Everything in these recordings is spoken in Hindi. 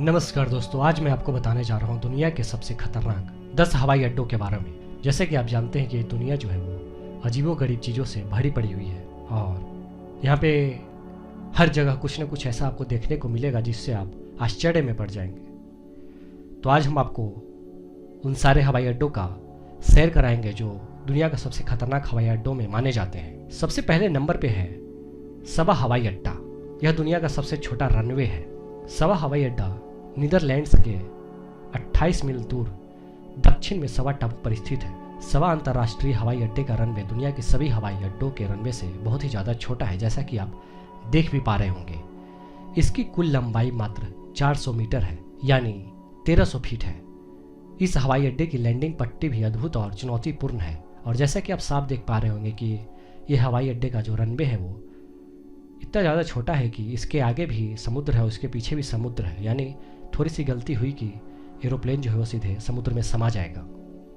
नमस्कार दोस्तों, आज मैं आपको बताने जा रहा हूँ दुनिया के सबसे खतरनाक 10 हवाई अड्डों के बारे में। जैसे कि आप जानते हैं कि ये दुनिया जो है वो अजीबोगरीब चीज़ों से भरी पड़ी हुई है और यहाँ पे हर जगह कुछ न कुछ ऐसा आपको देखने को मिलेगा जिससे आप आश्चर्य में पड़ जाएंगे। तो आज हम आपको उन सारे हवाई अड्डों का सैर कराएंगे जो दुनिया का सबसे खतरनाक हवाई अड्डों में माने जाते हैं। सबसे पहले नंबर पे है सबा हवाई अड्डा। यह दुनिया का सबसे छोटा रनवे है। सबा हवाई अड्डा नीदरलैंड्स के 28 मील दूर दक्षिण में सबा टापू पर स्थित है। सबा अंतर्राष्ट्रीय हवाई अड्डे का रनवे दुनिया के सभी हवाई अड्डों के रनवे से बहुत ही ज़्यादा छोटा है, जैसा कि आप देख भी पा रहे होंगे। इसकी कुल लंबाई मात्र 400 मीटर है, यानी 1300 फीट है। इस हवाई अड्डे की लैंडिंग पट्टी भी अद्भुत और चुनौतीपूर्ण है और जैसा कि आप साफ देख पा रहे होंगे कि यह हवाई अड्डे का जो रनवे है वो इतना ज़्यादा छोटा है कि इसके आगे भी समुद्र है और उसके पीछे भी समुद्र है, यानी थोड़ी सी गलती हुई कि एरोप्लेन जो है वो सीधे समुद्र में समा जाएगा।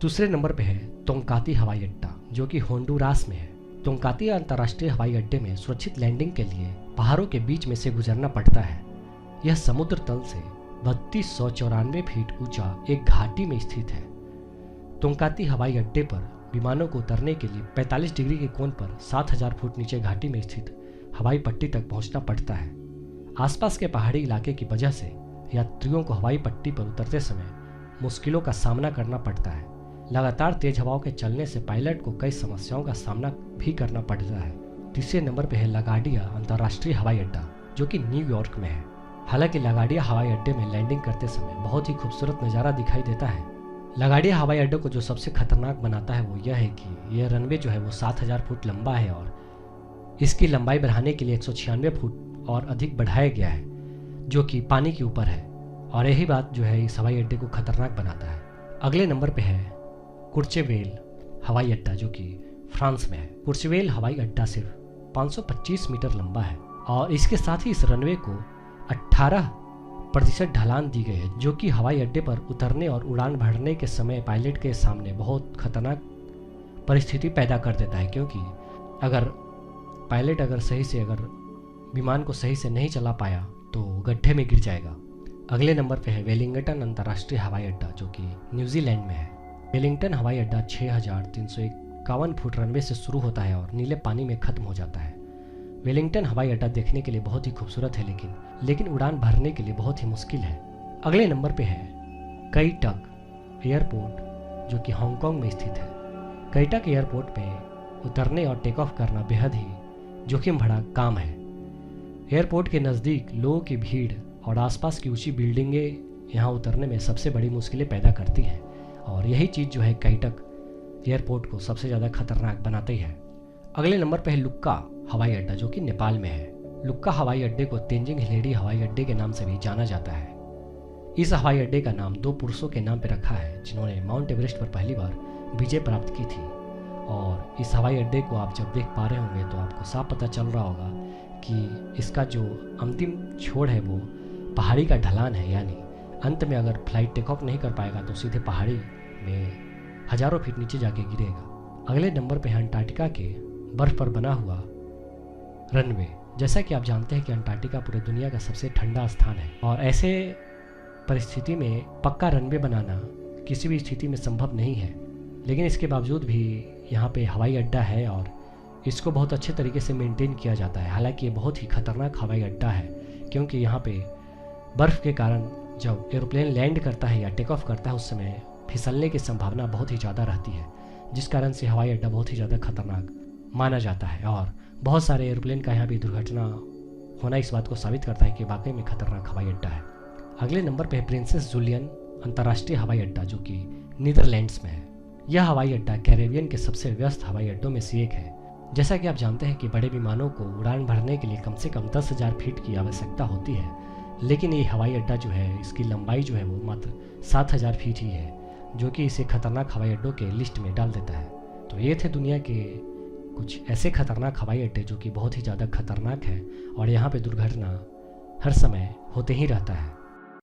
दूसरे नंबर पे है तोंकाती हवाई अड्डा, जो कि होंडुरास में है। तोंकाती अंतर्राष्ट्रीय हवाई अड्डे में सुरक्षित लैंडिंग के लिए पहाड़ों के बीच में से गुजरना पड़ता है। यह समुद्र तल से 3294 फीट ऊंचा एक घाटी में स्थित है। तोंकाती हवाई अड्डे पर विमानों को उतरने के लिए 45 डिग्री के कोण पर 7000 फुट नीचे घाटी में स्थित हवाई पट्टी तक पहुंचना पड़ता है। आसपास के पहाड़ी इलाके की वजह से यात्रियों को हवाई पट्टी पर उतरते समय मुश्किलों का सामना करना पड़ता है। लगातार तेज हवाओं के चलने से पायलट को कई समस्याओं का सामना भी करना पड़ता है। तीसरे नंबर पर है लगाडिया अंतर्राष्ट्रीय हवाई अड्डा, जो कि न्यूयॉर्क में है। हालांकि लगाडिया हवाई अड्डे में लैंडिंग करते समय बहुत ही खूबसूरत नज़ारा दिखाई देता है। लगाडिया हवाई अड्डे को जो सबसे खतरनाक बनाता है वो यह है कि यह रनवे जो है वो 7000 फुट लंबा है और इसकी लंबाई बढ़ाने के लिए 196 फुट और अधिक बढ़ाया गया है, जो कि पानी के ऊपर है और यही बात जो है इस हवाई अड्डे को खतरनाक बनाता है। अगले नंबर पे है कुर्चेवेल हवाई अड्डा, जो कि फ्रांस में है। कुर्चेवेल हवाई अड्डा सिर्फ 525 मीटर लंबा है और इसके साथ ही इस रनवे को 18% ढलान दी गई है, जो कि हवाई अड्डे पर उतरने और उड़ान भरने के समय पायलट के सामने बहुत खतरनाक परिस्थिति पैदा कर देता है, क्योंकि अगर पायलट अगर विमान को सही से नहीं चला पाया तो गड्ढे में गिर जाएगा। अगले नंबर पे है वेलिंगटन अंतर्राष्ट्रीय हवाई अड्डा, जो कि न्यूजीलैंड में है। वेलिंगटन हवाई अड्डा 6351 फुट रनवे से शुरू होता है और नीले पानी में खत्म हो जाता है। वेलिंगटन हवाई अड्डा देखने के लिए बहुत ही खूबसूरत है, लेकिन उड़ान भरने के लिए बहुत ही मुश्किल है। अगले नंबर पे है कई टक एयरपोर्ट, जो कि हांगकांग में स्थित है। कई टक एयरपोर्ट पे उतरने और टेक ऑफ करना बेहद ही जोखिम भरा काम है। एयरपोर्ट के नज़दीक लोगों की भीड़ और आसपास की ऊंची बिल्डिंगें यहाँ उतरने में सबसे बड़ी मुश्किलें पैदा करती हैं और यही चीज़ जो है कई टक एयरपोर्ट को सबसे ज़्यादा खतरनाक बनाती है। अगले नंबर पर है लुक्का हवाई अड्डा, जो कि नेपाल में है। लुक्का हवाई अड्डे को तेंजिंग हिलेरी हवाई अड्डे के नाम से भी जाना जाता है। इस हवाई अड्डे का नाम 2 पुरुषों के नाम पर रखा है जिन्होंने माउंट एवरेस्ट पर पहली बार विजय प्राप्त की थी। और इस हवाई अड्डे को आप जब देख पा रहे होंगे तो आपको साफ पता चल रहा होगा कि इसका जो अंतिम छोर है वो पहाड़ी का ढलान है, यानी अंत में अगर फ्लाइट टेक ऑफ नहीं कर पाएगा तो सीधे पहाड़ी में हजारों फीट नीचे जाके गिरेगा। अगले नंबर पे है अंटार्कटिका के बर्फ पर बना हुआ रनवे। जैसा कि आप जानते हैं कि अंटार्कटिका पूरी दुनिया का सबसे ठंडा स्थान है और ऐसे परिस्थिति में पक्का रनवे बनाना किसी भी स्थिति में संभव नहीं है, लेकिन इसके बावजूद भी यहाँ पे हवाई अड्डा है और इसको बहुत अच्छे तरीके से मेंटेन किया जाता है। हालांकि ये बहुत ही खतरनाक हवाई अड्डा है, क्योंकि यहाँ पे बर्फ़ के कारण जब एरोप्लेन लैंड करता है या टेक ऑफ करता है उस समय फिसलने की संभावना बहुत ही ज़्यादा रहती है, जिस कारण से हवाई अड्डा बहुत ही ज़्यादा खतरनाक माना जाता है। और बहुत सारे एरोप्लेन का यहाँ भी दुर्घटना होना इस बात को साबित करता है कि वाकई में खतरनाक हवाई अड्डा है। अगले नंबर पर है प्रिंसेस जूलियन अंतर्राष्ट्रीय हवाई अड्डा, जो कि नीदरलैंड्स में है। यह हवाई अड्डा कैरेबियन के सबसे व्यस्त हवाई अड्डों में से एक है। जैसा कि आप जानते हैं कि बड़े विमानों को उड़ान भरने के लिए कम से कम 10,000 फीट की आवश्यकता होती है, लेकिन ये हवाई अड्डा जो है इसकी लंबाई जो है वो मात्र 7,000 फीट ही है, जो कि इसे खतरनाक हवाई अड्डों के लिस्ट में डाल देता है। तो ये थे दुनिया के कुछ ऐसे खतरनाक हवाई अड्डे जो कि बहुत ही ज़्यादा खतरनाक है और यहाँ पे दुर्घटना हर समय होते ही रहता है।